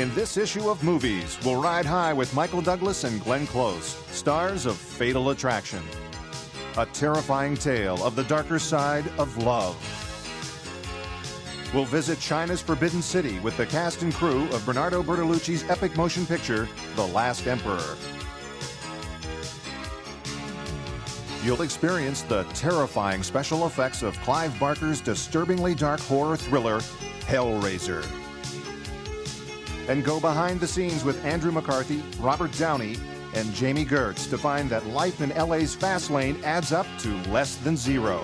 In this issue of Movies, we'll ride high with Michael Douglas and Glenn Close, stars of Fatal Attraction. A terrifying tale of the darker side of love. We'll visit China's Forbidden City with the cast and crew of Bernardo Bertolucci's epic motion picture, The Last Emperor. You'll experience the terrifying special effects of Clive Barker's disturbingly dark horror thriller, Hellraiser. And go behind the scenes with Andrew McCarthy, Robert Downey, and Jamie Gertz to find that life in LA's fast lane adds up to less than zero.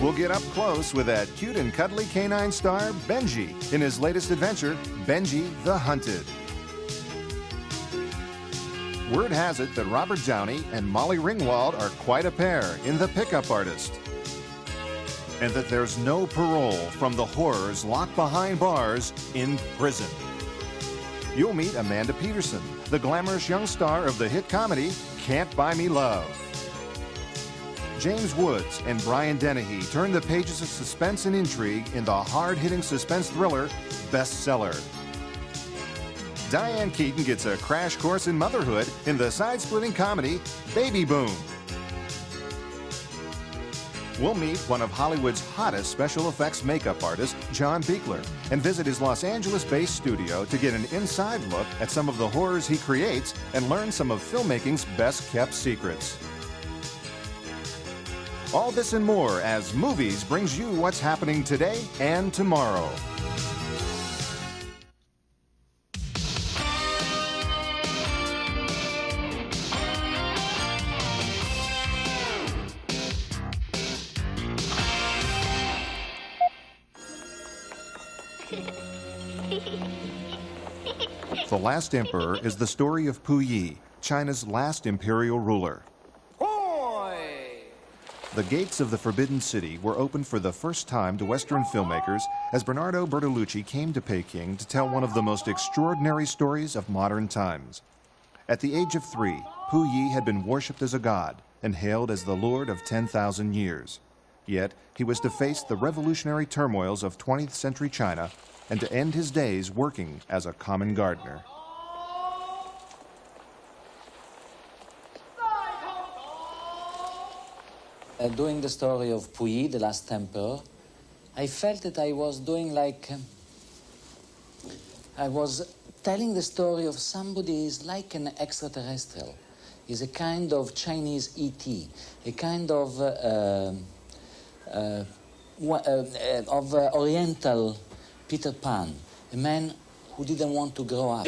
We'll get up close with that cute and cuddly canine star, Benji, in his latest adventure, Benji the Hunted. Word has it that Robert Downey and Molly Ringwald are quite a pair in The Pickup Artist. And that there's no parole from the horrors locked behind bars in prison. You'll meet Amanda Peterson, the glamorous young star of the hit comedy, Can't Buy Me Love. James Woods and Brian Dennehy turn the pages of suspense and intrigue in the hard-hitting suspense thriller, Bestseller. Diane Keaton gets a crash course in motherhood in the side-splitting comedy, Baby Boom. We'll meet one of Hollywood's hottest special effects makeup artists, John Buechler, and visit his Los Angeles-based studio to get an inside look at some of the horrors he creates and learn some of filmmaking's best-kept secrets. All this and more as Movies brings you what's happening today and tomorrow. The Last Emperor is the story of Puyi, China's last imperial ruler. The gates of the Forbidden City were opened for the first time to Western filmmakers as Bernardo Bertolucci came to Peking to tell one of the most extraordinary stories of modern times. At the age of 3, Puyi had been worshipped as a god and hailed as the lord of 10,000 years. Yet, he was to face the revolutionary turmoils of 20th century China and to end his days working as a common gardener. Doing the story of Puyi, the last emperor, I felt that I was doing I was telling the story of somebody who's like an extraterrestrial. He's a kind of Chinese E.T., a kind of Oriental Peter Pan, a man who didn't want to grow up.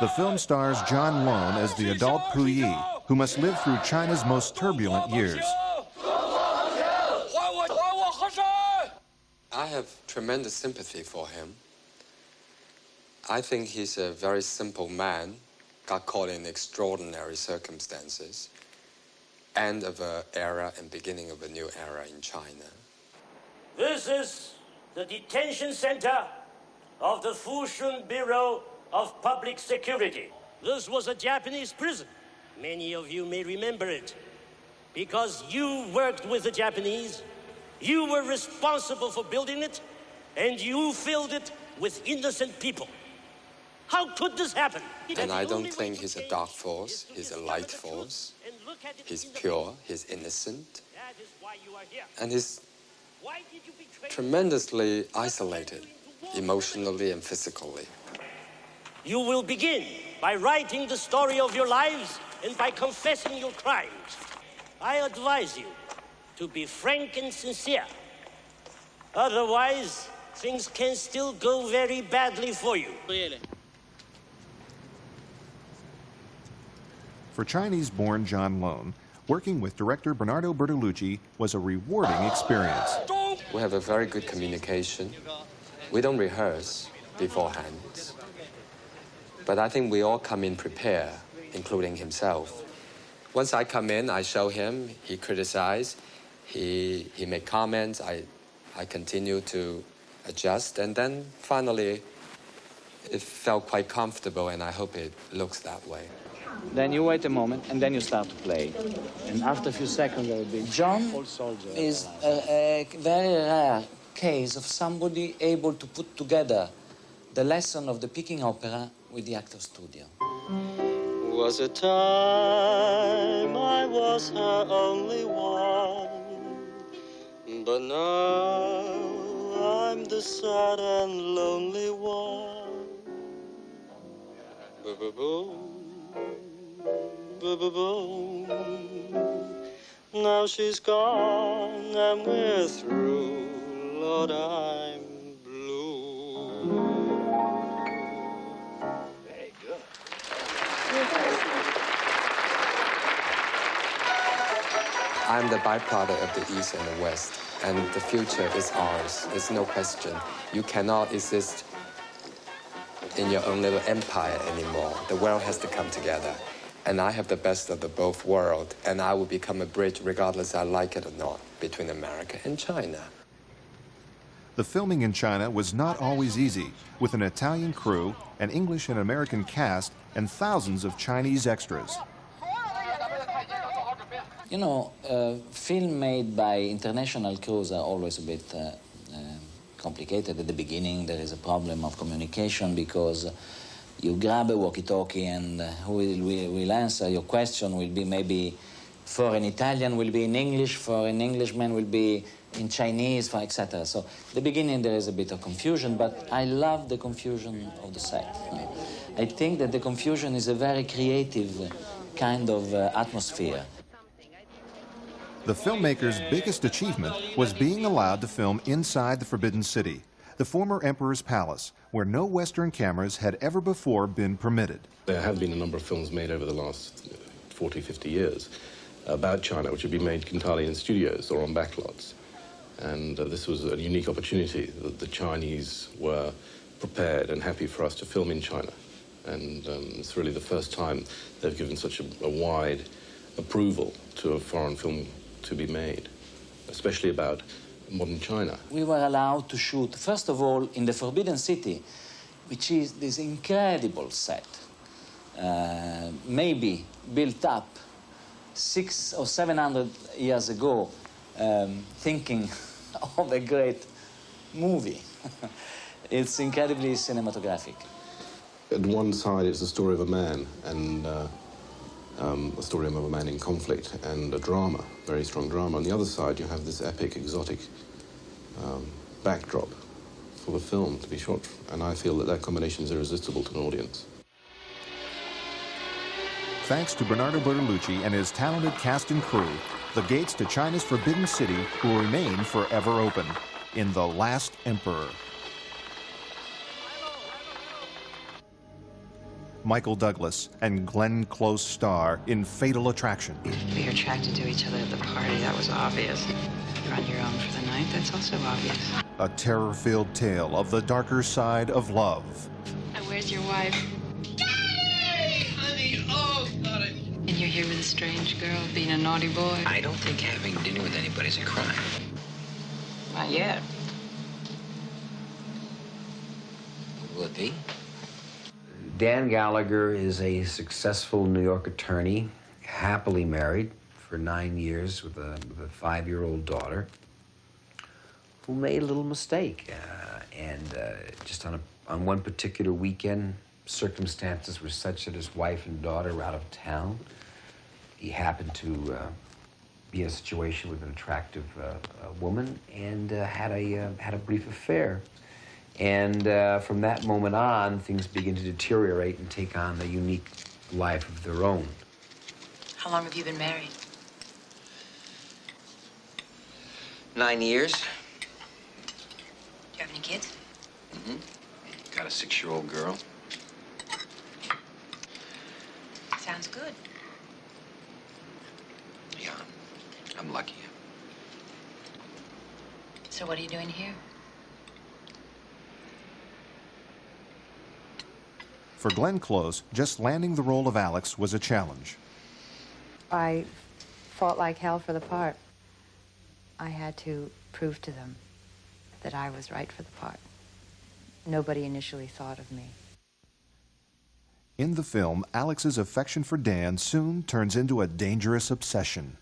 The film stars John Lone as the adult Puyi, who must live through China's most turbulent years. I have tremendous sympathy for him. I think he's a very simple man, got caught in extraordinary circumstances, end of an era and beginning of a new era in China. This is the detention center of the Fushun Bureau of Public Security. This was a Japanese prison. Many of you may remember it. Because you worked with the Japanese, you were responsible for building it, and you filled it with innocent people. How could this happen? And I don't think he's a dark force, he's a light force. He's pure, he's innocent, and he's tremendously isolated, emotionally and physically. You will begin by writing the story of your lives and by confessing your crimes. I advise you to be frank and sincere. Otherwise, things can still go very badly for you. For Chinese-born John Lone, working with director Bernardo Bertolucci was a rewarding experience. We have a very good communication. We don't rehearse beforehand. But I think we all come in prepared, including himself. Once I come in, I show him, he criticizes, he make comments, I continue to adjust, and then finally it felt quite comfortable, and I hope it looks that way. Then you wait a moment, and then you start to play. And after a few seconds, there will be... John is a very rare case of somebody able to put together the lesson of the Peking opera with the actor's studio. Was a time I was her only one, but now I'm the sad and lonely one. Ba-ba-boom, ba-ba-boom. Now she's gone and we're through, Lord, I'm blue. Very good. I'm the byproduct of the East and the West, and the future is ours. There's no question. You cannot exist in your own little empire anymore. The world has to come together. And I have the best of the both worlds, and I will become a bridge, regardless I like it or not, between America and China. The filming in China was not always easy, with an Italian crew, an English and American cast, and thousands of Chinese extras. You know, film made by international crews are always a bit complicated. At the beginning, there is a problem of communication because you grab a walkie-talkie and who will answer your question will be maybe, for an Italian will be in English, for an Englishman will be in Chinese, for etc. So at the beginning there is a bit of confusion, but I love the confusion of the set. I think that the confusion is a very creative kind of atmosphere. The filmmaker's biggest achievement was being allowed to film inside the Forbidden City, the former Emperor's Palace, where no Western cameras had ever before been permitted. There have been a number of films made over the last 40, 50 years about China, which have been made entirely in studios or on backlots. And this was a unique opportunity that the Chinese were prepared and happy for us to film in China. And it's really the first time they've given such a wide approval to a foreign film to be made, especially about modern China. We were allowed to shoot, first of all, in the Forbidden City, which is this incredible set, maybe built up 600 or 700 years ago, thinking of a great movie. It's incredibly cinematographic. At one side, it's the story of a man, and a story of a man in conflict, and a drama, very strong drama. On the other side, you have this epic, exotic backdrop for the film to be shot, and I feel that that combination is irresistible to an audience. Thanks to Bernardo Bertolucci and his talented cast and crew, the gates to China's Forbidden City will remain forever open in The Last Emperor. Michael Douglas and Glenn Close star in Fatal Attraction. We are attracted to each other at the party, that was obvious. You're on your own for the night, that's also obvious. A terror-filled tale of the darker side of love. And where's your wife? Daddy! Honey, oh, got it. And you're here with a strange girl, being a naughty boy. I don't think having dinner with anybody's a crime. Not yet. Will it be? Dan Gallagher is a successful New York attorney, happily married for 9 years with a 5-year-old daughter, who made a little mistake. Just on one particular weekend, circumstances were such that his wife and daughter were out of town. He happened to be in a situation with an attractive woman and had a brief affair. And from that moment on, things begin to deteriorate and take on a unique life of their own. How long have you been married? 9 years. Do you have any kids? Mm-hmm. Got a 6-year-old girl. Sounds good. Yeah, I'm lucky. So what are you doing here? For Glenn Close, just landing the role of Alex was a challenge. I fought like hell for the part. I had to prove to them that I was right for the part. Nobody initially thought of me. In the film, Alex's affection for Dan soon turns into a dangerous obsession.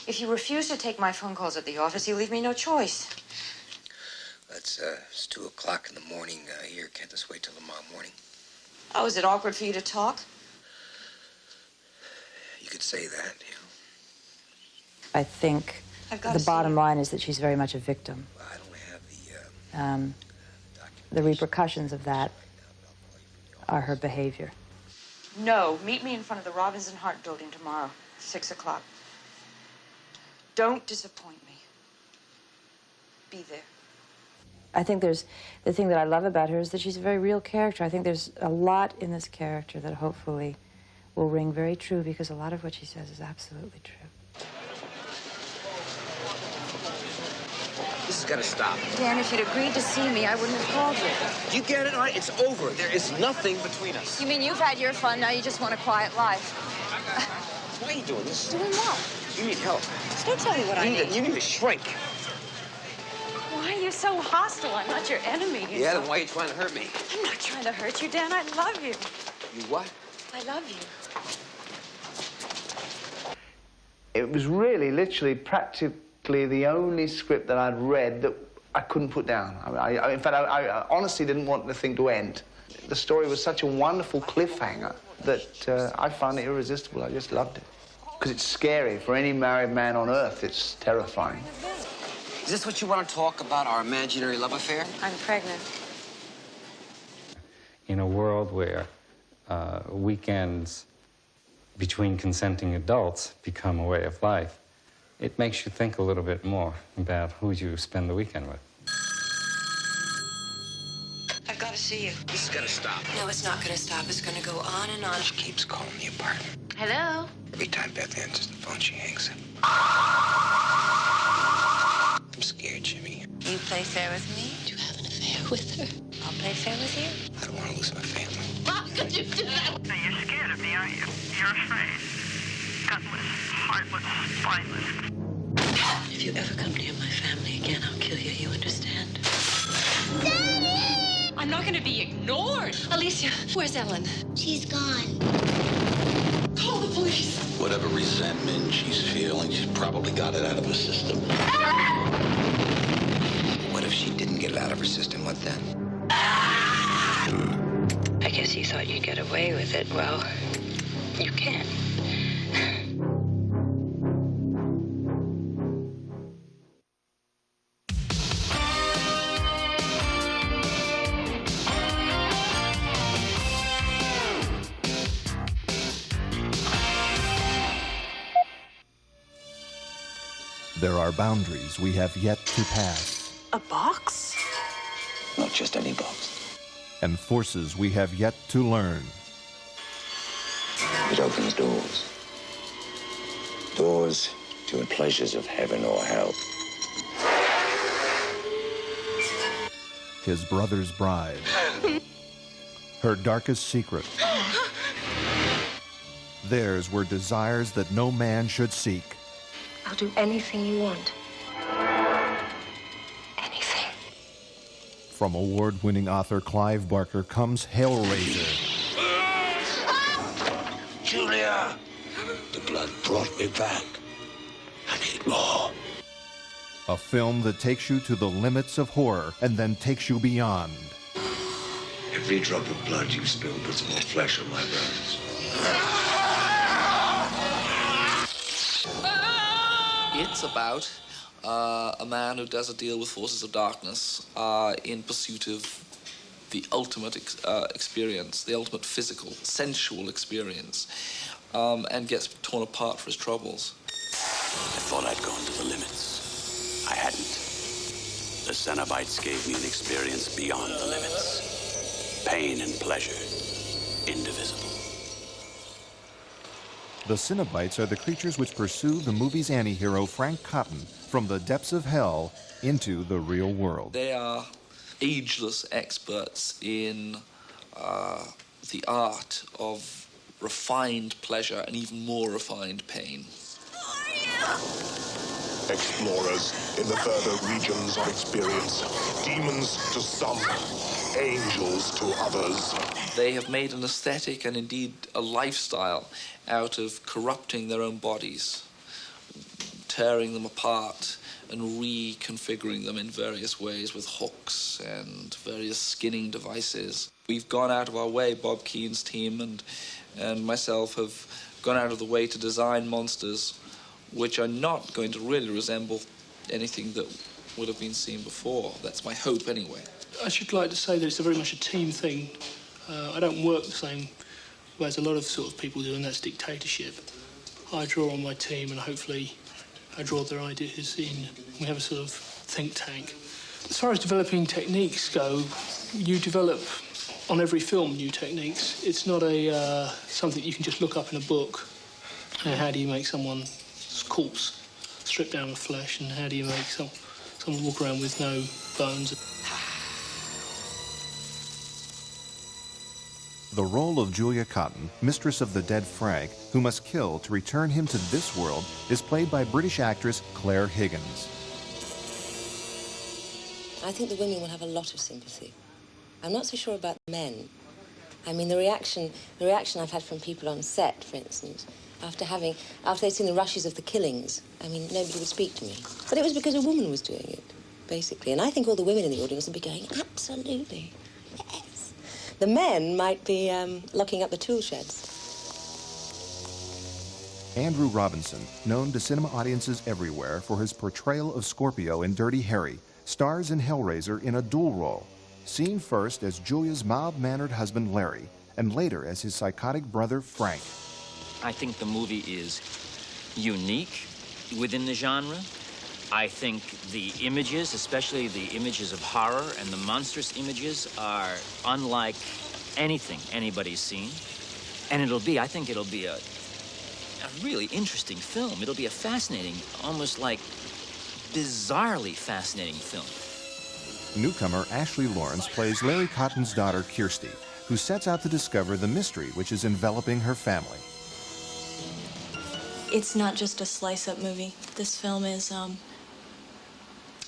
If you refuse to take my phone calls at the office, you leave me no choice. It's 2 o'clock in the morning here. Can't this wait till tomorrow morning? Oh, is it awkward for you to talk? You could say that, you know. I think the bottom line is that she's very much a victim. Well, I don't have The repercussions of that are her behavior. No, meet me in front of the Robinson Hart building tomorrow, 6 o'clock. Don't disappoint me. Be there. I think the thing that I love about her is that she's a very real character. I think there's a lot in this character that hopefully will ring very true, because a lot of what she says is absolutely true. This has got to stop. Dan, if you'd agreed to see me, I wouldn't have called you. You get it? All right, it's over. There is nothing between us. You mean you've had your fun, now you just want a quiet life? Why are you doing this? Doing what? You need help. Don't tell me what I need. You need to shrink. Why are you so hostile? I'm not your enemy. Yeah, then why are you trying to hurt me? I'm not trying to hurt you, Dan. I love you. You what? I love you. It was really, literally, practically the only script that I'd read that I couldn't put down. In fact, I honestly didn't want the thing to end. The story was such a wonderful cliffhanger that I found it irresistible. I just loved it. Because it's scary. For any married man on earth, it's terrifying. Is this what you want to talk about, our imaginary love affair? I'm pregnant. In a world where weekends between consenting adults become a way of life, it makes you think a little bit more about who you spend the weekend with. I've got to see you. This is going to stop. No, it's not going to stop. It's going to go on and on. She keeps calling the apartment. Hello? Every time Beth answers the phone, she hangs up. I'm scared, Jimmy. You play fair with me? Do you have an affair with her? I'll play fair with you. I don't want to lose my family. How could you do that? Now, you're scared of me, aren't you? You're afraid. Gutless, heartless, spineless. If you ever come near my family again, I'll kill you. You understand? Daddy! I'm not going to be ignored. Alicia, where's Ellen? She's gone. Call the police. Whatever resentment she's feeling, she's probably got it out of her system. What if she didn't get it out of her system? What then? I guess you thought you'd get away with it. Well, you can't. There are boundaries we have yet to pass. A box? Not just any box. And forces we have yet to learn. It opens doors. Doors to the pleasures of heaven or hell. His brother's bride. Her darkest secret. Theirs were desires that no man should seek. I'll do anything you want. Anything. From award-winning author Clive Barker comes Hellraiser. Julia! The blood brought me back. I need more. A film that takes you to the limits of horror and then takes you beyond. Every drop of blood you spill puts more flesh on my bones. It's about a man who does a deal with forces of darkness in pursuit of the ultimate experience, the ultimate physical, sensual experience, and gets torn apart for his troubles. I thought I'd gone to the limits. I hadn't. The Cenobites gave me an experience beyond the limits. Pain and pleasure, indivisible. The Cenobites are the creatures which pursue the movie's anti-hero Frank Cotton from the depths of hell into the real world. They are ageless experts in the art of refined pleasure and even more refined pain. Explorers in the further regions of experience. Demons to some, angels to others. They have made an aesthetic and indeed a lifestyle out of corrupting their own bodies tearing them apart and reconfiguring them in various ways with hooks and various skinning devices. We've gone out of our way, Bob Keane's team and myself have gone out of the way to design monsters which are not going to really resemble anything that would have been seen before. That's my hope, anyway. I should like to say that it's very much a team thing. I don't work the same way as a lot of sort of people do, and that's dictatorship. I draw on my team, and hopefully I draw their ideas in. We have a sort of think tank. As far as developing techniques go, you develop on every film new techniques. It's not a something you can just look up in a book. How do you make someone's corpse strip down the flesh, and how do you make someone walk around with no bones? The role of Julia Cotton, mistress of the dead Frank, who must kill to return him to this world, is played by British actress Claire Higgins. I think the women will have a lot of sympathy. I'm not so sure about the men. I mean, the reaction I've had from people on set, for instance, after they'd seen the rushes of the killings, I mean, nobody would speak to me. But it was because a woman was doing it, basically. And I think all the women in the audience would be going, absolutely, yes. The men might be locking up the tool sheds. Andrew Robinson, known to cinema audiences everywhere for his portrayal of Scorpio in Dirty Harry, stars in Hellraiser in a dual role, seen first as Julia's mild-mannered husband Larry, and later as his psychotic brother Frank. I think the movie is unique within the genre. I think the images, especially the images of horror and the monstrous images, are unlike anything anybody's seen. And I think it'll be a really interesting film. It'll be a fascinating, almost like bizarrely fascinating film. Newcomer Ashley Lawrence plays Larry Cotton's daughter Kirsty, who sets out to discover the mystery which is enveloping her family. It's not just a slice-up movie. This film is,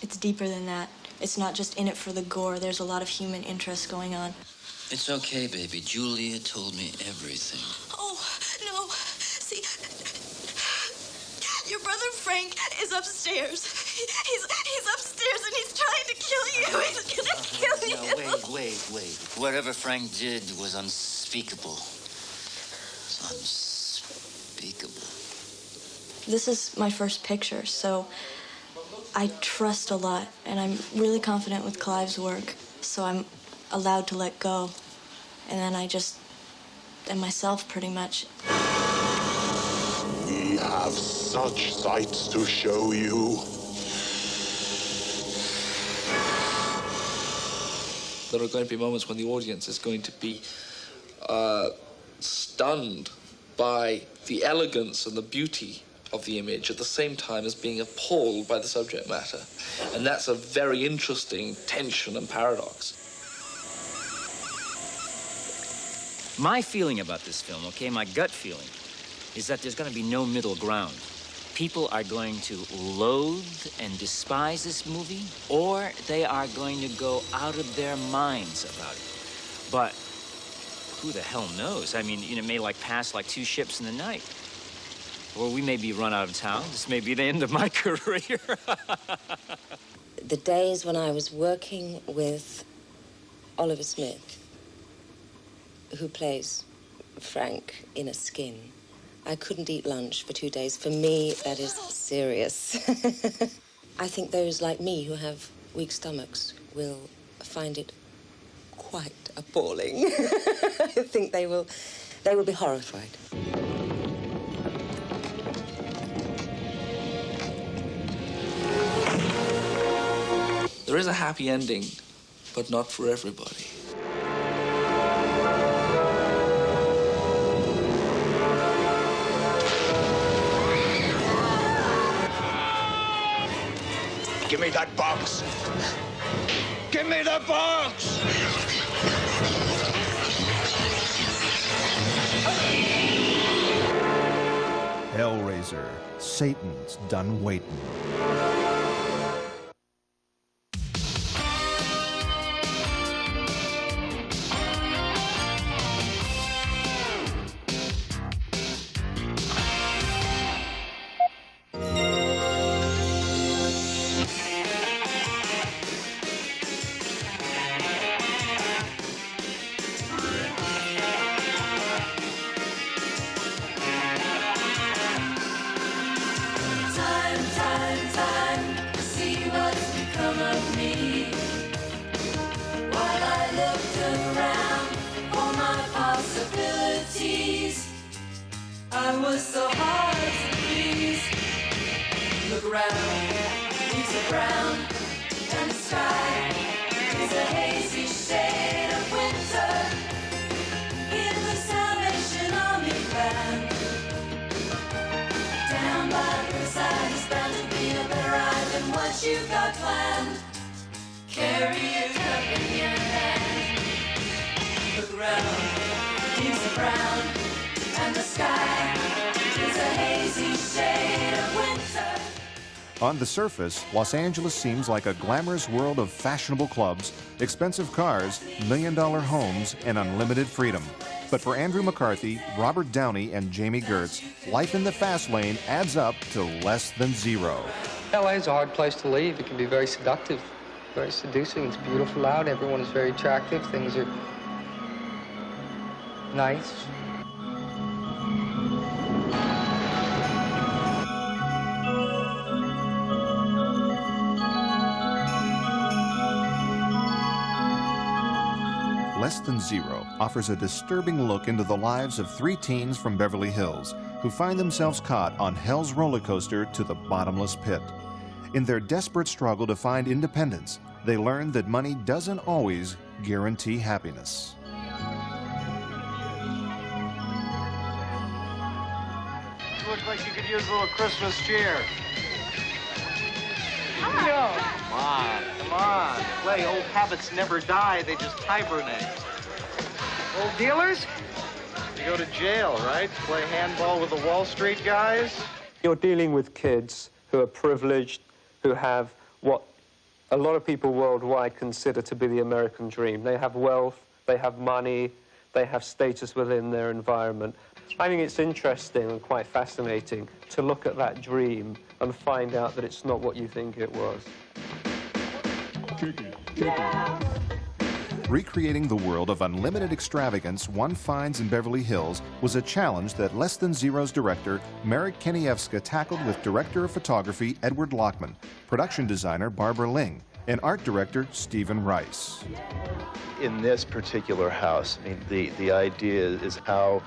it's deeper than that. It's not just in it for the gore. There's a lot of human interest going on. It's okay, baby. Julia told me everything. Oh, no. See, your brother Frank is upstairs. He's upstairs and he's trying to kill you. He's gonna kill you. Now, wait. Whatever Frank did was unspeakable. It's unspeakable. This is my first picture, so I trust a lot, and I'm really confident with Clive's work, so I'm allowed to let go. And then I just am myself, pretty much. We have such sights to show you. There are going to be moments when the audience is going to be stunned by the elegance and the beauty of the image at the same time as being appalled by the subject matter. And that's a very interesting tension and paradox. My feeling about this film, okay, my gut feeling, is that there's going to be no middle ground. People are going to loathe and despise this movie, or they are going to go out of their minds about it. But who the hell knows? I mean, it may pass like two ships in the night. Or we may be run out of town. This may be the end of my career. The days when I was working with Oliver Smith, who plays Frank in a skin, I couldn't eat lunch for 2 days. For me, that is serious. I think those like me who have weak stomachs will find it quite appalling. I think they will be horrified. There is a happy ending, but not for everybody. Give me that box! Give me the box! Hellraiser, Satan's done waiting. time, time to see what's become of me. While I looked around for my possibilities, I was so hard to please. Look around, leaves are brown, and the sky is a hazy shade of winter. In the Salvation Army van, down by the riverside is bound to be a better ride than what you've got planned. Carry your cup in your hand. Look around, leaves are brown, and the sky is a hazy shade of winter. On the surface, Los Angeles seems like a glamorous world of fashionable clubs, expensive cars, million-dollar homes, and unlimited freedom. But for Andrew McCarthy, Robert Downey, and Jamie Gertz, life in the fast lane adds up to less than zero. LA is a hard place to leave. It can be very seductive, very seducing. It's beautiful out. Everyone is very attractive. Things are nice. Less Than Zero offers a disturbing look into the lives of three teens from Beverly Hills who find themselves caught on hell's roller coaster to the bottomless pit. In their desperate struggle to find independence, they learn that money doesn't always guarantee happiness. Looks like you could use a little Christmas cheer. Come on. Play. Old habits never die, they just hibernate. Old dealers? You go to jail, right? Play handball with the Wall Street guys? You're dealing with kids who are privileged, who have what a lot of people worldwide consider to be the American dream. They have wealth, they have money, they have status within their environment. I think it's interesting and quite fascinating to look at that dream and find out that it's not what you think it was. Recreating the world of unlimited extravagance one finds in Beverly Hills was a challenge that Less Than Zero's director, Marek Keniewska, tackled with director of photography Edward Lockman, production designer Barbara Ling, and art director Stephen Rice. In this particular house, I mean, the idea is how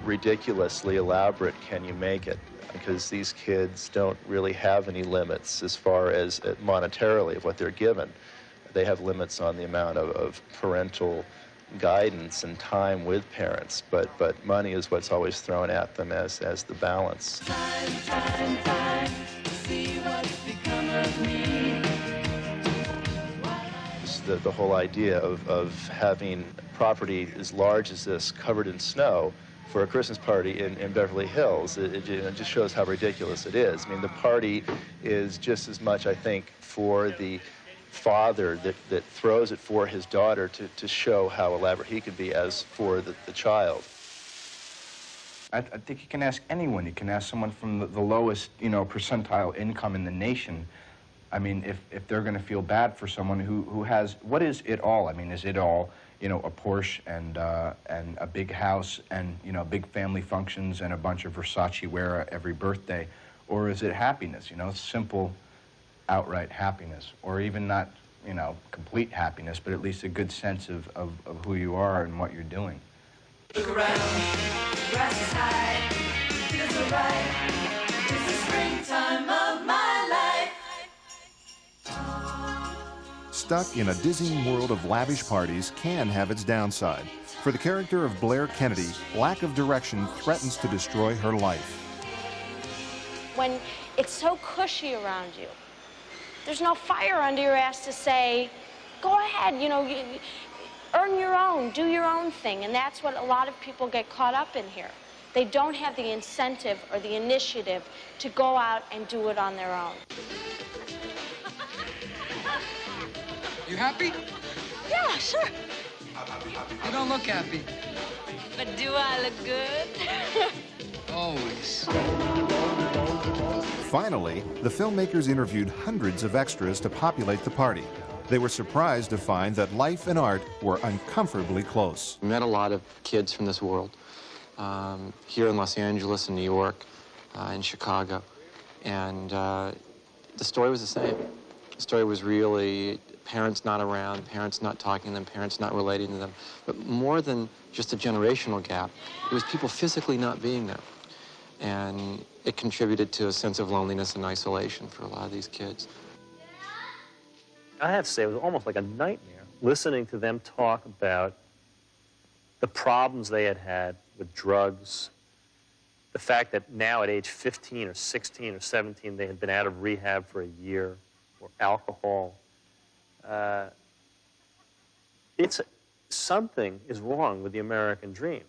ridiculously elaborate can you make it? Because these kids don't really have any limits as far as monetarily of what they're given. They have limits on the amount of parental guidance and time with parents, but money is what's always thrown at them as the balance. Time, see what's become of me. The whole idea of having property as large as this covered in snow for a Christmas party in Beverly Hills, it just shows how ridiculous it is. I mean, the party is just as much, I think, for the father that throws it for his daughter to show how elaborate he can be as for the child. I think you can ask anyone. You can ask someone from the lowest, percentile income in the nation. I mean, if they're going to feel bad for someone who has, what is it all? I mean, is it all, a Porsche and a big house and, big family functions and a bunch of Versace wear every birthday? Or is it happiness, simple, outright happiness? Or even not, complete happiness, but at least a good sense of who you are and what you're doing. Look around, grass is high, feels alright. It's the springtime of my life. Stuck in a dizzying world of lavish parties can have its downside. For the character of Blair Kennedy, lack of direction threatens to destroy her life. When it's so cushy around you, there's no fire under your ass to say, go ahead, earn your own, do your own thing. And that's what a lot of people get caught up in here. They don't have the incentive or the initiative to go out and do it on their own. You happy? Yeah, sure. You don't look happy. But do I look good? Always. Finally, the filmmakers interviewed hundreds of extras to populate the party. They were surprised to find that life and art were uncomfortably close. We met a lot of kids from this world, here in Los Angeles and New York, in Chicago. And the story was the same. The story was really parents not around, parents not talking to them, parents not relating to them. But more than just a generational gap, it was people physically not being there. And it contributed to a sense of loneliness and isolation for a lot of these kids. I have to say, it was almost like a nightmare listening to them talk about the problems they had had with drugs, the fact that now at age 15 or 16 or 17, they had been out of rehab for a year, or alcohol. Something is wrong with the American dream.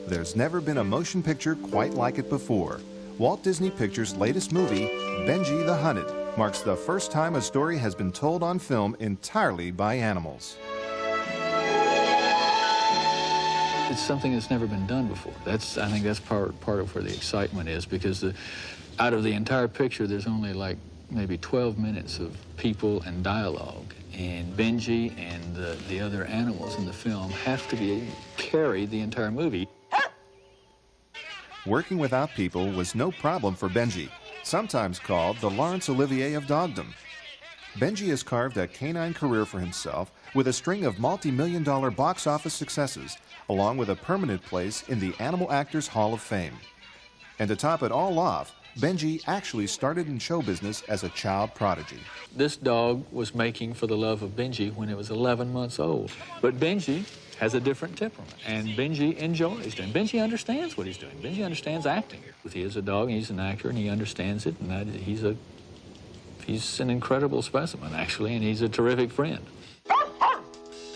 There's never been a motion picture quite like it before. Walt Disney Pictures' latest movie, Benji the Hunted, marks the first time a story has been told on film entirely by animals. It's something that's never been done before. I think that's part of where the excitement is, because out of the entire picture, there's only like maybe 12 minutes of people and dialogue. And Benji and the other animals in the film have to carry the entire movie. Working without people was no problem for Benji, sometimes called the Laurence Olivier of dogdom. Benji has carved a canine career for himself with a string of multi-million-dollar box office successes, along with a permanent place in the Animal Actors Hall of Fame. And to top it all off, Benji actually started in show business as a child prodigy. This dog was making for the love of Benji when it was 11 months old. But Benji has a different temperament, and Benji enjoys it. And Benji understands what he's doing. Benji understands acting. He is a dog, and he's an actor, and he understands it, and he's an incredible specimen, actually, and he's a terrific friend.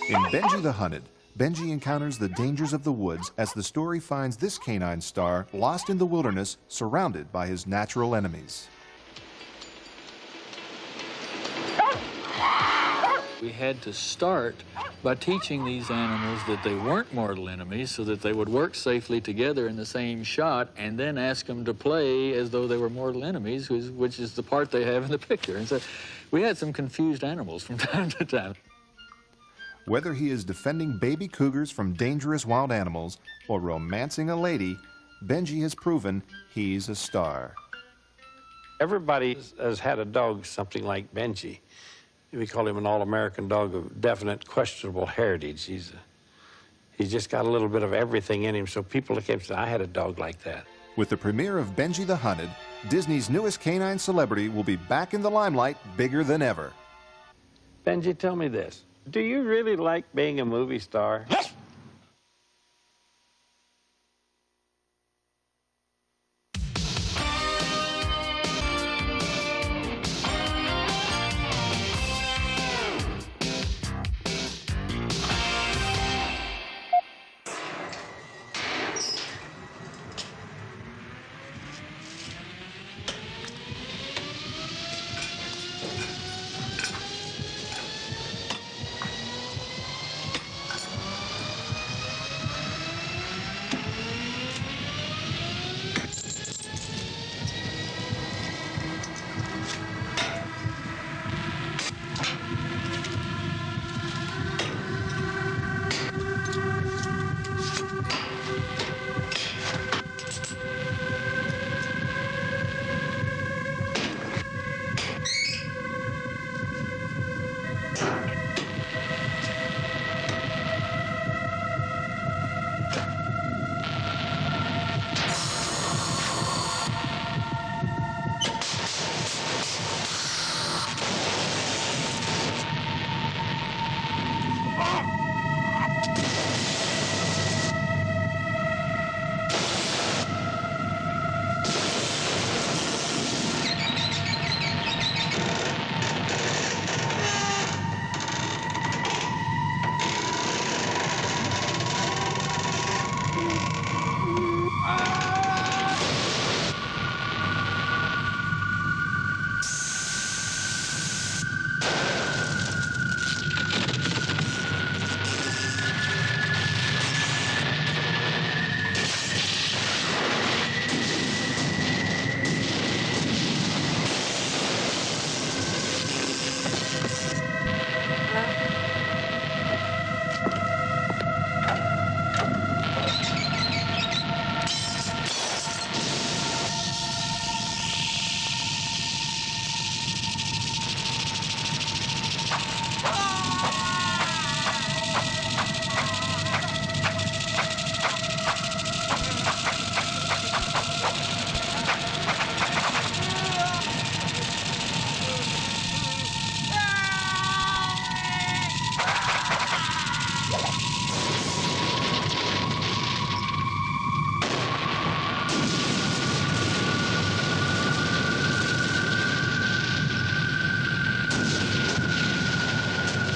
In Benji the Hunted, Benji encounters the dangers of the woods as the story finds this canine star lost in the wilderness, surrounded by his natural enemies. We had to start by teaching these animals that they weren't mortal enemies so that they would work safely together in the same shot, and then ask them to play as though they were mortal enemies, which is the part they have in the picture. And so we had some confused animals from time to time. Whether he is defending baby cougars from dangerous wild animals or romancing a lady, Benji has proven he's a star. Everybody has had a dog something like Benji. We call him an all-American dog of definite questionable heritage. He's just got a little bit of everything in him, so people came and said, I had a dog like that. With the premiere of Benji the Hunted, Disney's newest canine celebrity will be back in the limelight bigger than ever. Benji, tell me this. Do you really like being a movie star?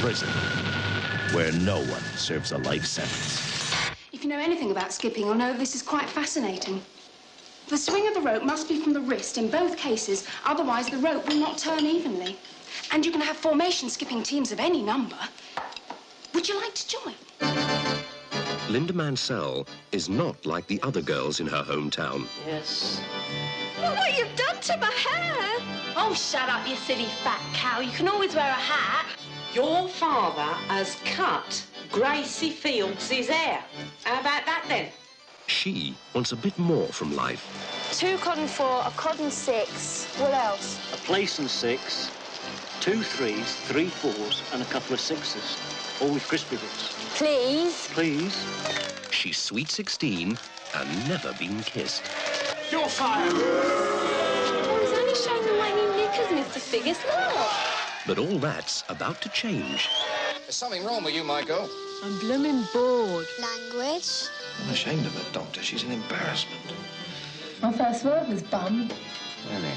prison, where no one serves a life sentence. If you know anything about skipping, you'll know this is quite fascinating. The swing of the rope must be from the wrist in both cases, otherwise the rope will not turn evenly. And you can have formation skipping teams of any number. Would you like to join? Linda Mansell is not like the other girls in her hometown. Yes. Look what you've done to my hair. Oh, shut up, you silly fat cow. You can always wear a hat. Your father has cut Gracie Fields' hair. How about that, then? She wants a bit more from life. 2 cod 4, a cod 6. What else? A place and 6, 2 3s, 3 4s, and a couple of 6s. All with crispy bits. Please? Please. She's sweet 16 and never been kissed. You're fired! Oh, he's only showing them my new knickers, Mr. Figgis. Look! But all that's about to change. There's something wrong with you, Michael. I'm blooming bored. Language? I'm ashamed of her, Doctor. She's an embarrassment. My first word was bum. Really?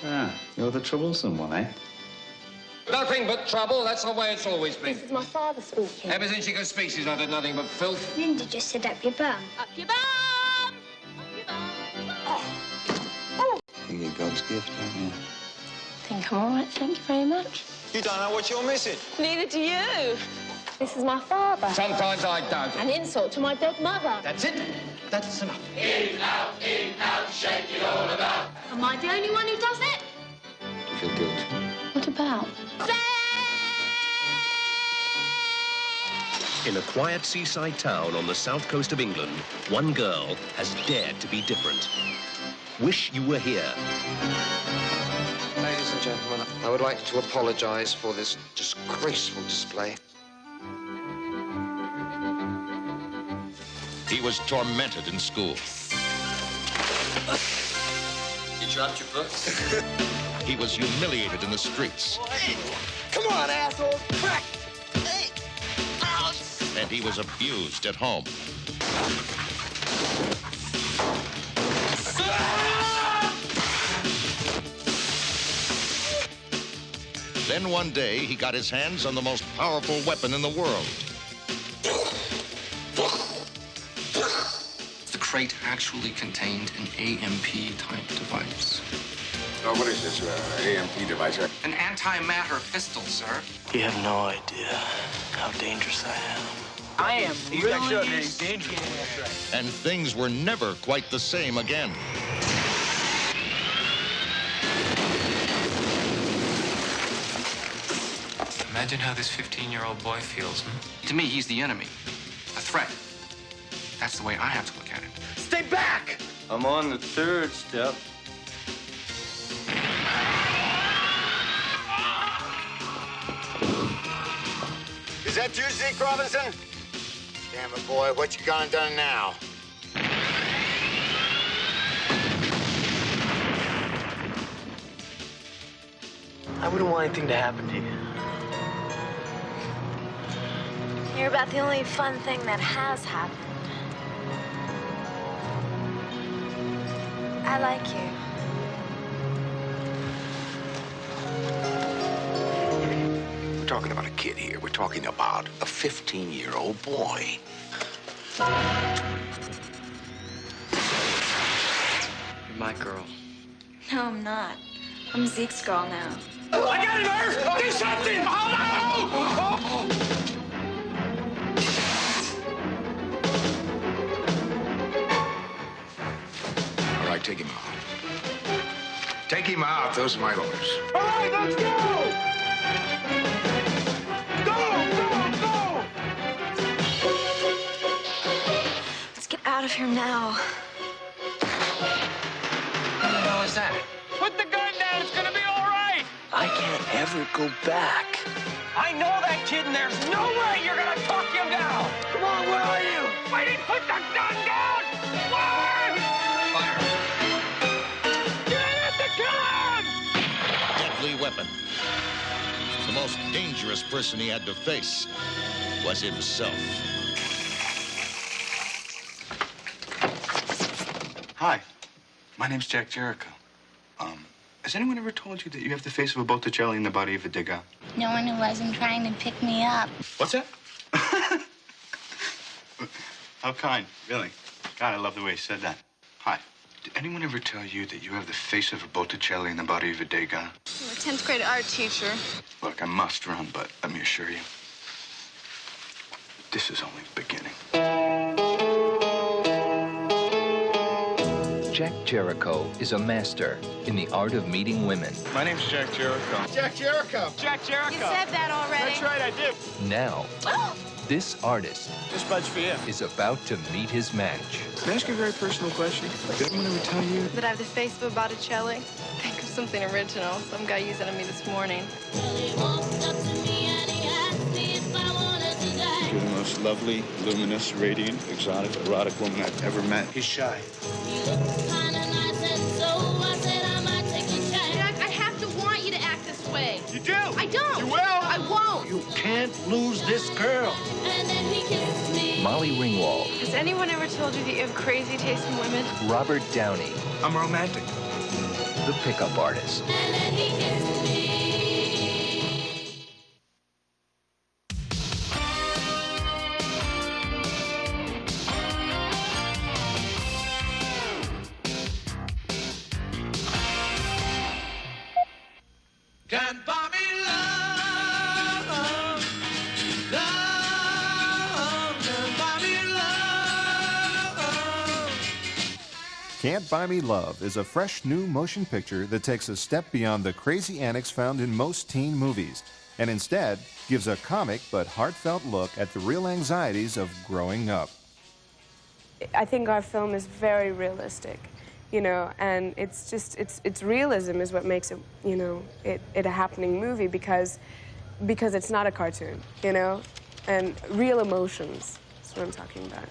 Ah, you're the troublesome one, eh? Nothing but trouble. That's the way it's always been. This is my father speaking. Ever since she could speak, she's not had nothing but filth. Linda just said up your bum. Up your bum! You get God's gift, don't you? I think I'm all right, thank you very much. You don't know what you're missing. Neither do you. This is my father. Sometimes I don't. An insult to my dead mother. That's it. That's enough. In, out, shake it all about. Am I the only one who does it? Do you feel guilty? What about? In a quiet seaside town on the south coast of England, one girl has dared to be different. Wish you were here. Ladies and gentlemen, I would like to apologize for this disgraceful display. He was tormented in school. You dropped your books? He was humiliated in the streets. Come on, asshole! Crack! And he was abused at home. Then one day, he got his hands on the most powerful weapon in the world. The crate actually contained an AMP-type device. Oh, what is this AMP device? An antimatter pistol, sir. You have no idea how dangerous I am. I am really dangerous. And things were never quite the same again. Imagine how this 15-year-old boy feels. To me, he's the enemy, a threat. That's the way I have to look at it. Stay back! I'm on the 3rd step. Is that you, Zeke Robinson? Damn it, boy, what you gone and done now? I wouldn't want anything to happen to you. You're about the only fun thing that has happened. I like you. We're talking about a kid here. We're talking about a 15-year-old boy. You're my girl. No, I'm not. I'm Zeke's girl now. I got him, Earth! Do something! Oh, no! All right, take him out. Take him out. Those are my orders. All right, let's go! Let's get out of here now. What the hell is that? Put the gun down. It's gonna be all right. I can't ever go back. I know that kid, and there's no way you're gonna talk him down. Come on, where are you? Wait, put the gun down! Fire! Fire. Get at the gun! Deadly weapon. The most dangerous person he had to face was himself. Hi, my name's Jack Jericho. Has anyone ever told you that you have the face of a Botticelli and the body of a Degas? No one who wasn't trying to pick me up. What's that? How kind, really. God, I love the way you said that. Hi. Did anyone ever tell you that you have the face of a Botticelli and the body of a Degas? I'm a 10th grade art teacher. Look, I must run, but let me assure you, this is only the beginning. Jack Jericho is a master in the art of meeting women. My name's Jack Jericho. Jack Jericho. Jack Jericho. You said that already. That's right, I did. Now, this artist This bud's for you. is about to meet his match. Can I ask you a very personal question? Did anyone ever tell you? That I have the face of a Botticelli. Think of something original. Some guy used it on me this morning. You're the most lovely, luminous, radiant, exotic, erotic woman I've ever met. He's shy. Jack, I have to want you to act this way. You do? I don't. You will? I won't. You can't lose this girl. Molly Ringwald, Has anyone ever told you that you have crazy taste in women? Robert Downey, I'm romantic. the pickup artist. Can't buy me love, love, can't buy me love. Can't Buy Me Love is a fresh new motion picture that takes a step beyond the crazy antics found in most teen movies and instead gives a comic but heartfelt look at the real anxieties of growing up. I think our film is very realistic, you know, and it's just, it's realism is what makes it, you know, it a happening movie because it's not a cartoon, you know, and real emotions is what I'm talking about.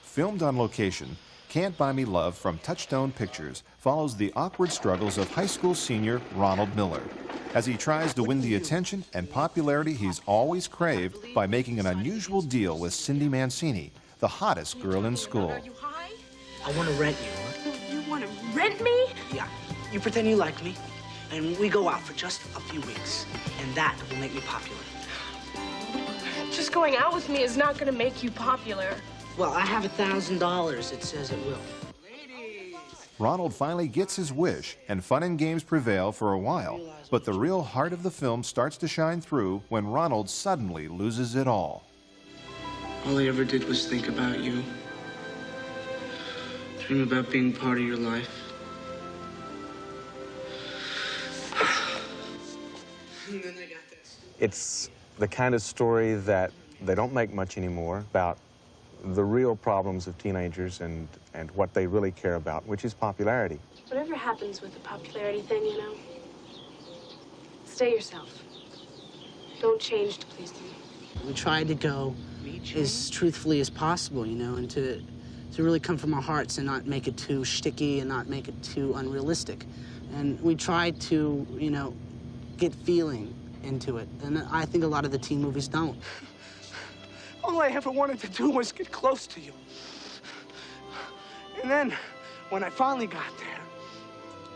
Filmed on location, Can't Buy Me Love from Touchstone Pictures follows the awkward struggles of high school senior Ronald Miller as he tries to win the attention and popularity he's always craved by making an unusual deal with Cindy Mancini, the hottest girl in school. I want to rent you, huh? You want to rent me? Yeah. You pretend you like me, and we go out for just a few weeks, and that will make me popular. Just going out with me is not going to make you popular. Well, I have $1,000. It says it will. Ronald finally gets his wish, and fun and games prevail for a while. But the real heart of the film starts to shine through when Ronald suddenly loses it all. All I ever did was think about you. Dream about being part of your life. And then I got this. It's the kind of story that they don't make much anymore about the real problems of teenagers and what they really care about, which is popularity. Whatever happens with the popularity thing, you know, stay yourself. Don't change to please them. We tried to go as truthfully as possible, you know, and to really come from our hearts and not make it too shticky and not make it too unrealistic. And we tried to, you know, get feeling into it. And I think a lot of the teen movies don't. All I ever wanted to do was get close to you. And then, when I finally got there,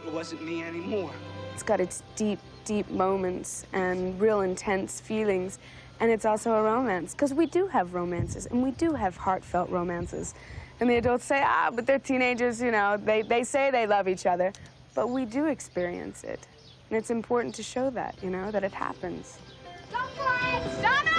it wasn't me anymore. It's got its deep, deep moments and real intense feelings. And it's also a romance, because we do have romances, and we do have heartfelt romances. And the adults say, but they're teenagers, you know, they say they love each other. But we do experience it. And it's important to show that, you know, that it happens. Go for it! Donald!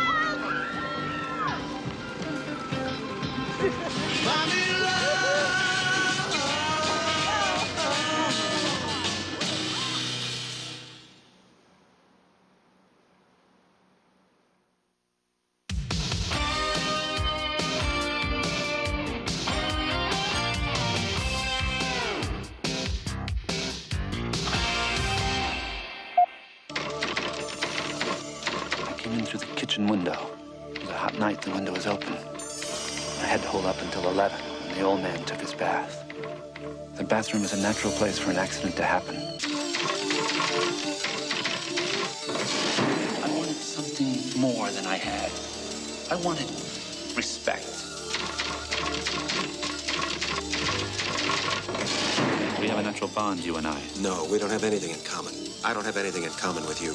Through the kitchen window. It was a hot night, the window was open. I had to hold up until 11 when the old man took his bath. The bathroom is a natural place for an accident to happen. I wanted something more than I had. I wanted respect. We have an natural bond, you and I. No, we don't have anything in common. I don't have anything in common with you.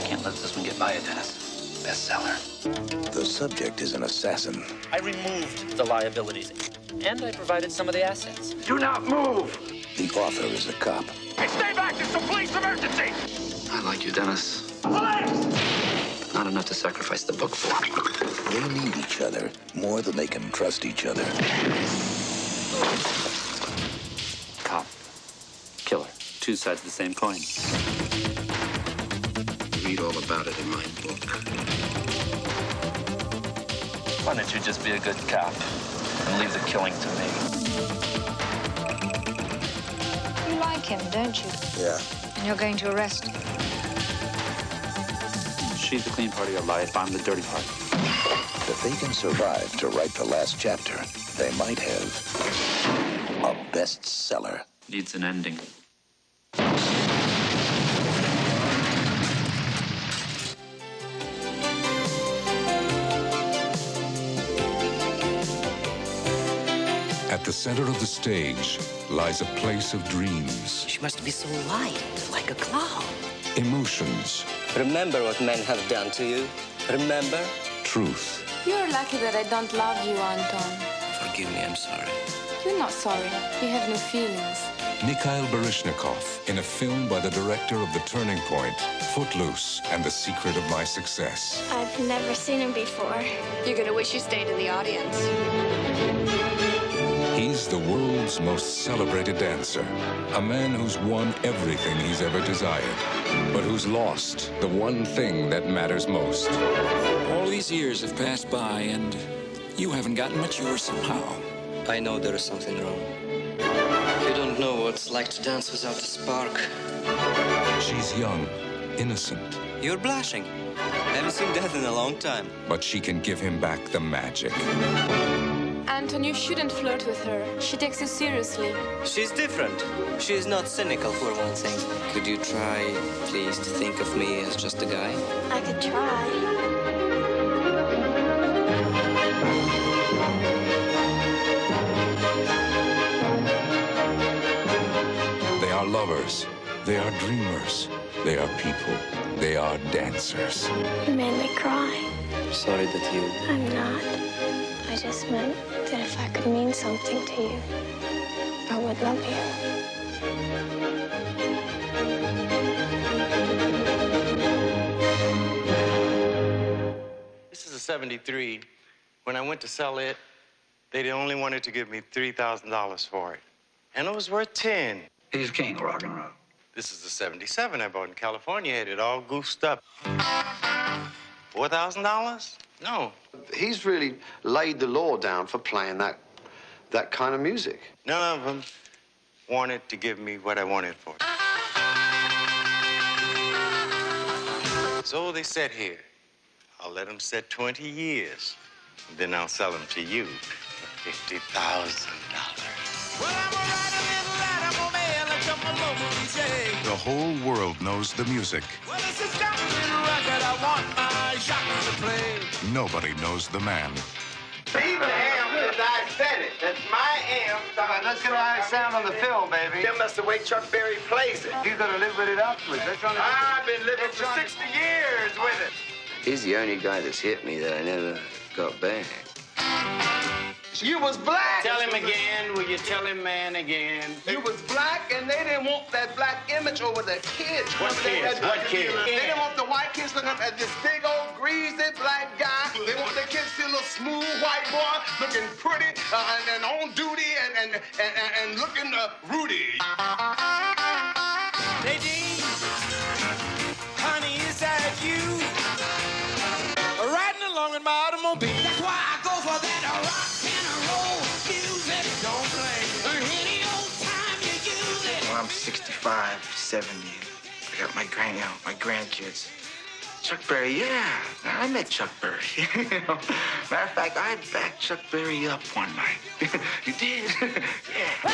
Can't let this one get by you, Dennis. Bestseller. The subject is an assassin. I removed the liabilities, and I provided some of the assets. Do not move! The author is a cop. Hey, stay back! There's some police emergency! I like you, Dennis. Police! Not enough to sacrifice the book for. They need each other more than they can trust each other. Cop. Killer. Two sides of the same coin. Read all about it in my book. Why don't you just be a good cop and leave the killing to me? You like him, don't you? Yeah. And you're going to arrest him. She's the clean part of your life. I'm the dirty part. If they can survive to write the last chapter, they might have a bestseller. Needs an ending. At the center of the stage lies a place of dreams, She must be so light, like a cloud. emotions, Remember what men have done to you. Remember? truth, You're lucky that I don't love you, Anton. Forgive me, I'm sorry. You're not sorry. You have no feelings. Mikhail Baryshnikov in a film by the director of The Turning Point, Footloose, and The Secret of My Success. I've never seen him before. You're gonna wish you stayed in the audience. He's the world's most celebrated dancer, a man who's won everything he's ever desired, but who's lost the one thing that matters most. All these years have passed by, and you haven't gotten mature somehow. I know there is something wrong. You don't know what it's like to dance without a spark. She's young, innocent, You're blushing. Haven't seen that in a long time. but she can give him back the magic. Anton, you shouldn't flirt with her. She takes you seriously. She's different. She's not cynical, for one thing. Could you try, please, to think of me as just a guy? I could try. They are lovers, they are dreamers, they are people, they are dancers. You made me cry. Sorry that you... I'm not. I just meant that if I could mean something to you, I would love you. This is a 73. When I went to sell it, they only wanted to give me $3,000 for it. And it was worth 10. He's king of rock and roll. This is a 77 I bought in California. Had it all goosed up. $4,000? No. He's really laid the law down for playing that kind of music. None of them wanted to give me what I wanted for it. So they said here, I'll let them set 20 years. And then I'll sell them to you for $50,000. The whole world knows the music. Nobody knows the man. Even am, because I said it. That's my am. Let's get how it sound on the film, baby. Them that's the way Chuck Berry plays it. You gotta live with it afterwards. I've been living for 60 years with it. He's the only guy that's hit me that I never got back. You was black. Tell him again. Will you tell him, man, again? You was black, and they didn't want that black image over the kids. What kids? What kids? They didn't want the white kids looking up at this big old greasy black guy. They want their kids to see a little smooth white boy looking pretty and on duty and looking Rudy. Nadine, honey, is that you? Riding along in my automobile. That's why I go for that rock and roll music. Don't blame me. Any old time you use it. Well, I'm 65, 70. I got my grandkids. Chuck Berry, yeah. I met Chuck Berry. Matter of fact, I backed Chuck Berry up one night. You did? Yeah.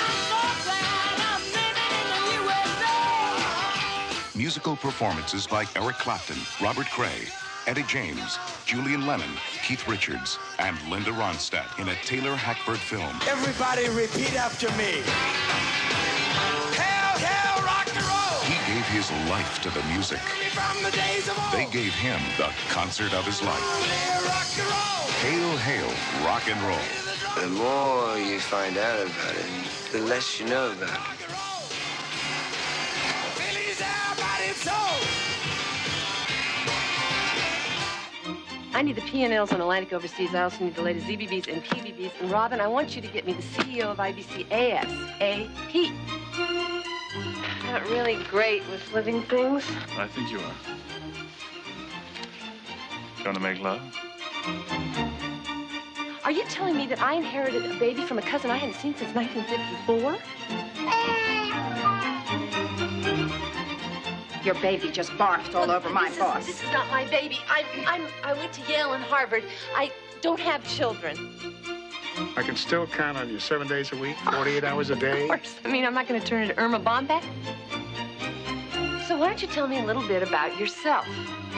Musical performances by Eric Clapton, Robert Cray, Eddie James, Julian Lennon, Keith Richards, and Linda Ronstadt in a Taylor Hackford film. Everybody repeat after me. Hail, hail, rock and roll! He gave his life to the music. From the days of old. They gave him the concert of his life. Hail, rock and roll! Hail, hail, rock and roll. The more you find out about it, the less you know about it. I need the P&Ls on Atlantic Overseas. I also need the latest ZBBs and PBBs. And Robin, I want you to get me the CEO of IBC ASAP. Not really great with living things. I think you are. Going to make love? Are you telling me that I inherited a baby from a cousin I hadn't seen since 1954? Your baby just barfed all over my boss. This is not my baby. I went to Yale and Harvard. I don't have children. I can still count on you 7 days a week, 48 hours a day. Of course. I mean, I'm not going to turn into Irma Bombeck. So why don't you tell me a little bit about yourself?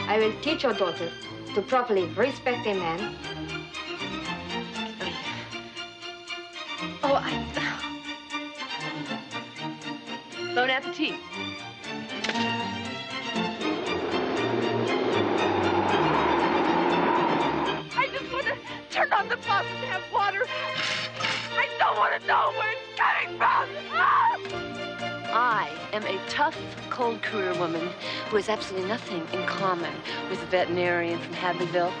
I will teach your daughter to properly respect a man. Oh, Bon appetit. I just want to turn on the faucet and have water. I don't want to know where it's coming from. Ah! I am a tough, cold career woman who has absolutely nothing in common with a veterinarian from Hadleyville.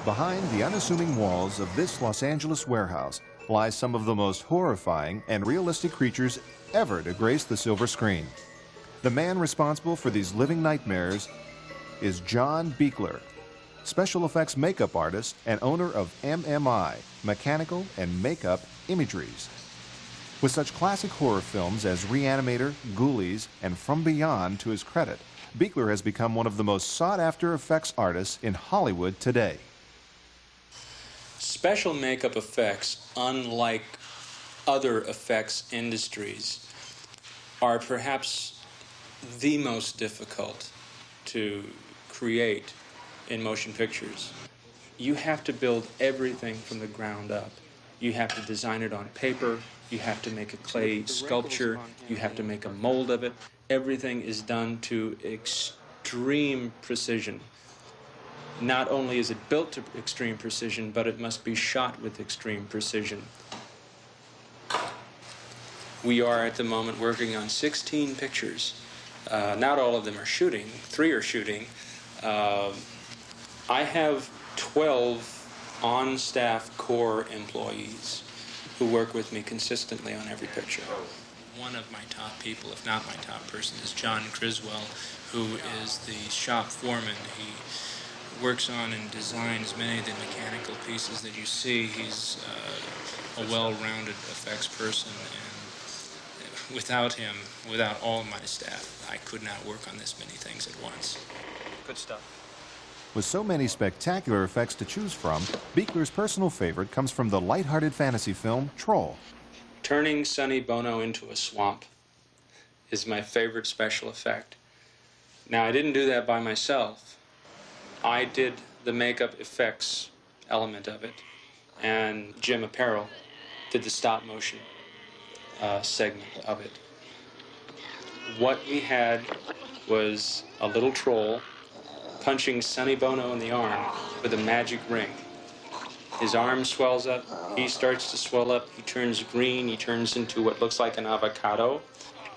Behind the unassuming walls of this Los Angeles warehouse lies some of the most horrifying and realistic creatures ever to grace the silver screen. The man responsible for these living nightmares is John Buechler, special effects makeup artist and owner of MMI, Mechanical and Makeup Imageries. With such classic horror films as Reanimator, Ghoulies, and From Beyond to his credit, Buechler has become one of the most sought-after effects artists in Hollywood today. Special makeup effects, unlike other effects industries, are perhaps the most difficult to create in motion pictures. You have to build everything from the ground up. You have to design it on paper, you have to make a clay sculpture, you have to make a mold of it. Everything is done to extreme precision. Not only is it built to extreme precision, but it must be shot with extreme precision. We are at the moment working on 16 pictures. Not all of them are shooting, 3 are shooting. I have 12 on-staff core employees who work with me consistently on every picture. One of my top people, if not my top person, is John Criswell, who is the shop foreman. He works on and designs many of the mechanical pieces that you see. He's a well-rounded effects person, and without him, without all of my staff, I could not work on this many things at once. Good stuff. With so many spectacular effects to choose from, Buechler's personal favorite comes from the lighthearted fantasy film Troll. Turning Sonny Bono into a swamp is my favorite special effect. Now, I didn't do that by myself. I did the makeup effects element of it, and Jim Apparel did the stop motion segment of it. What we had was a little troll punching Sonny Bono in the arm with a magic ring. His arm swells up, he starts to swell up, he turns green, he turns into what looks like an avocado.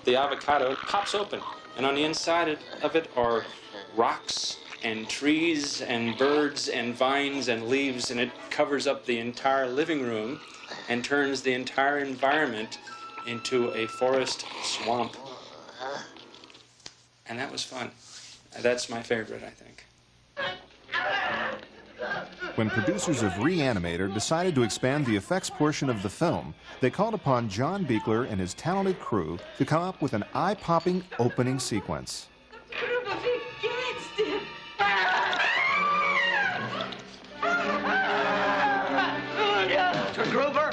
The avocado pops open, and on the inside of it are rocks and trees and birds and vines and leaves, and it covers up the entire living room and turns the entire environment into a forest swamp. And that was fun. That's my favorite, I think. When producers of Reanimator decided to expand the effects portion of the film, they called upon John Buechler and his talented crew to come up with an eye-popping opening sequence. Grover!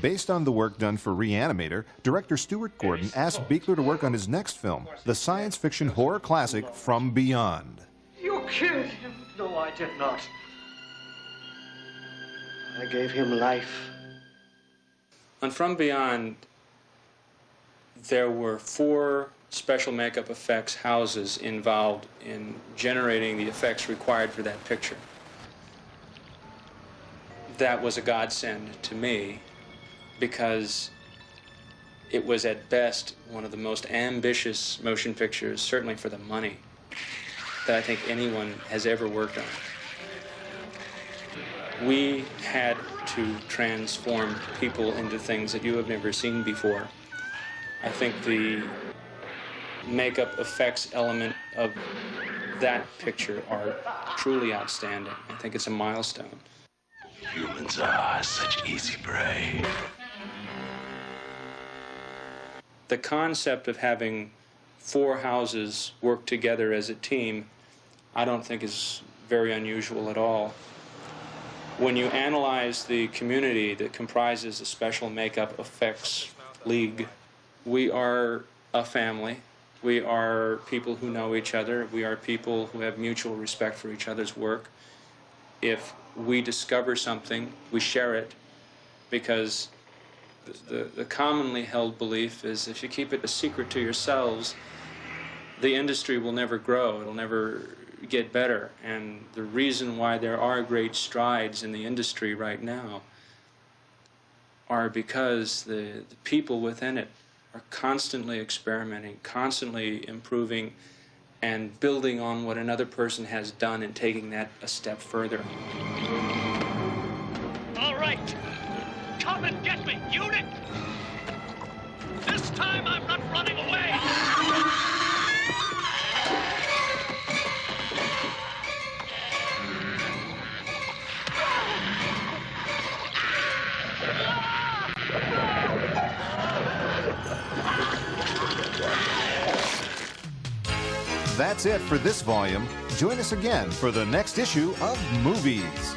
Based on the work done for Reanimator, director Stuart Gordon asked Buechler to work on his next film, the science fiction horror classic From Beyond. You killed him. No, I did not. I gave him life. On From Beyond, there were 4 special makeup effects houses involved in generating the effects required for that picture. That was a godsend to me, because it was at best one of the most ambitious motion pictures, certainly for the money, that I think anyone has ever worked on. We had to transform people into things that you have never seen before. I think the makeup effects element of that picture are truly outstanding. I think it's a milestone. Humans are such easy prey. The concept of having 4 houses work together as a team, I don't think is very unusual at all. When you analyze the community that comprises the Special Makeup Effects League, we are a family. We are people who know each other. We are people who have mutual respect for each other's work. If we discover something, we share it, because the commonly held belief is if you keep it a secret to yourselves, the industry will never grow. It'll never get better. And the reason why there are great strides in the industry right now are because the people within it are constantly experimenting, constantly improving, and building on what another person has done and taking that a step further. All right. Come and get me, unit! This time I'm not running away! That's it for this volume. Join us again for the next issue of Movies.